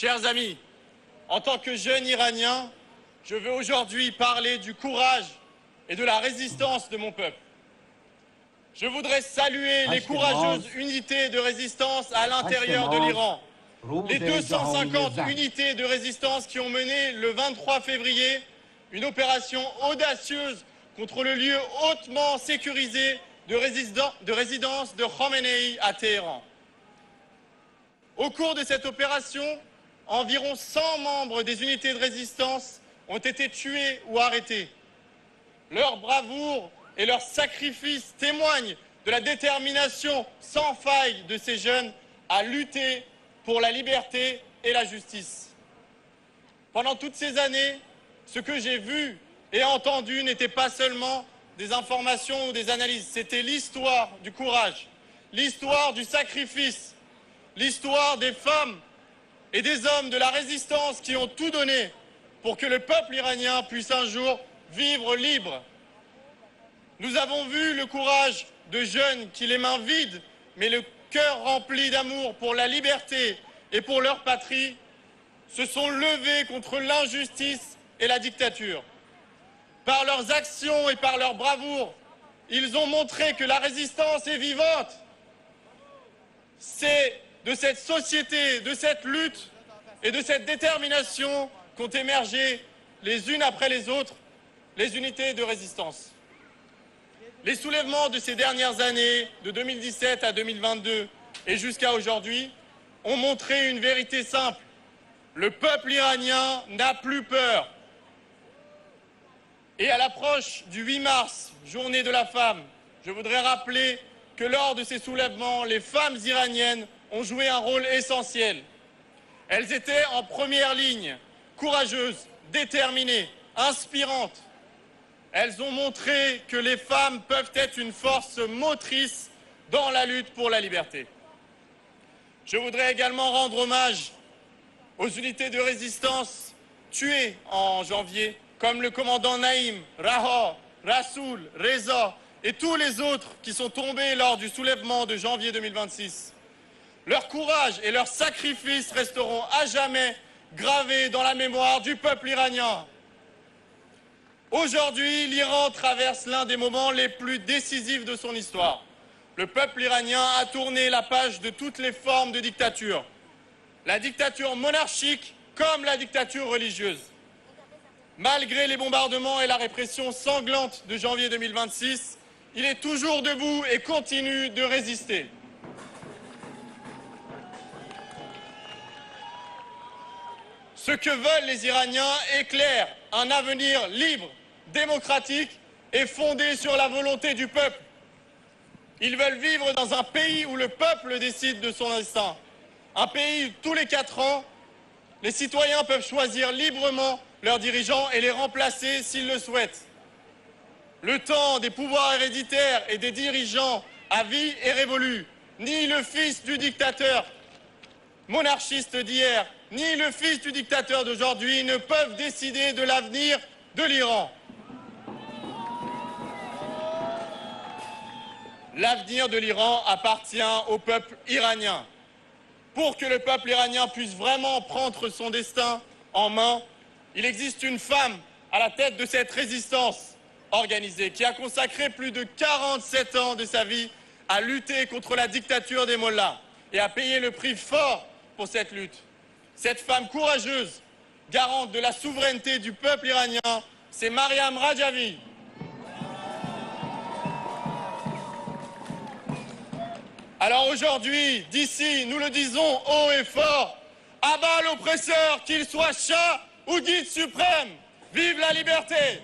Chers amis, en tant que jeune Iranien, je veux aujourd'hui parler du courage et de la résistance de mon peuple. Je voudrais saluer les courageuses unités de résistance à l'intérieur de l'Iran. Les 250 unités de résistance qui ont mené le 23 février une opération audacieuse contre le lieu hautement sécurisé de résidence de Khomeini à Téhéran. Au cours de cette opération, environ 100 membres des unités de résistance ont été tués ou arrêtés. Leur bravoure et leur sacrifice témoignent de la détermination sans faille de ces jeunes à lutter pour la liberté et la justice. Pendant toutes ces années, ce que j'ai vu et entendu n'était pas seulement des informations ou des analyses, c'était l'histoire du courage, l'histoire du sacrifice, l'histoire des femmes et des hommes de la résistance qui ont tout donné pour que le peuple iranien puisse un jour vivre libre. Nous avons vu le courage de jeunes qui, les mains vides, mais le cœur rempli d'amour pour la liberté et pour leur patrie, se sont levés contre l'injustice et la dictature. Par leurs actions et par leur bravoure, ils ont montré que la résistance est vivante. C'est de cette société, de cette lutte et de cette détermination qu'ont émergé les unes après les autres les unités de résistance. Les soulèvements de ces dernières années, de 2017 à 2022 et jusqu'à aujourd'hui, ont montré une vérité simple. Le peuple iranien n'a plus peur. Et à l'approche du 8 mars, journée de la femme, je voudrais rappeler que lors de ces soulèvements, les femmes iraniennes ont joué un rôle essentiel. Elles étaient en première ligne, courageuses, déterminées, inspirantes. Elles ont montré que les femmes peuvent être une force motrice dans la lutte pour la liberté. Je voudrais également rendre hommage aux unités de résistance tuées en janvier, comme le commandant Naïm, Raha, Rassoul, Reza et tous les autres qui sont tombés lors du soulèvement de janvier 2026. Leur courage et leur sacrifice resteront à jamais gravés dans la mémoire du peuple iranien. Aujourd'hui, l'Iran traverse l'un des moments les plus décisifs de son histoire. Le peuple iranien a tourné la page de toutes les formes de dictature. La dictature monarchique comme la dictature religieuse. Malgré les bombardements et la répression sanglante de janvier 2026, il est toujours debout et continue de résister. Ce que veulent les Iraniens est clair, un avenir libre, démocratique et fondé sur la volonté du peuple. Ils veulent vivre dans un pays où le peuple décide de son destin. Un pays où tous les 4 ans, les citoyens peuvent choisir librement leurs dirigeants et les remplacer s'ils le souhaitent. Le temps des pouvoirs héréditaires et des dirigeants à vie est révolu. Ni le fils du dictateur monarchiste d'hier, ni le fils du dictateur d'aujourd'hui ne peuvent décider de l'avenir de l'Iran. L'avenir de l'Iran appartient au peuple iranien. Pour que le peuple iranien puisse vraiment prendre son destin en main, il existe une femme à la tête de cette résistance organisée qui a consacré plus de 47 ans de sa vie à lutter contre la dictature des mollahs et à payer le prix fort pour cette lutte. Cette femme courageuse, garante de la souveraineté du peuple iranien, c'est Mariam Rajavi. Alors aujourd'hui, d'ici, nous le disons haut et fort, à bas l'oppresseur, qu'il soit chat ou guide suprême, vive la liberté!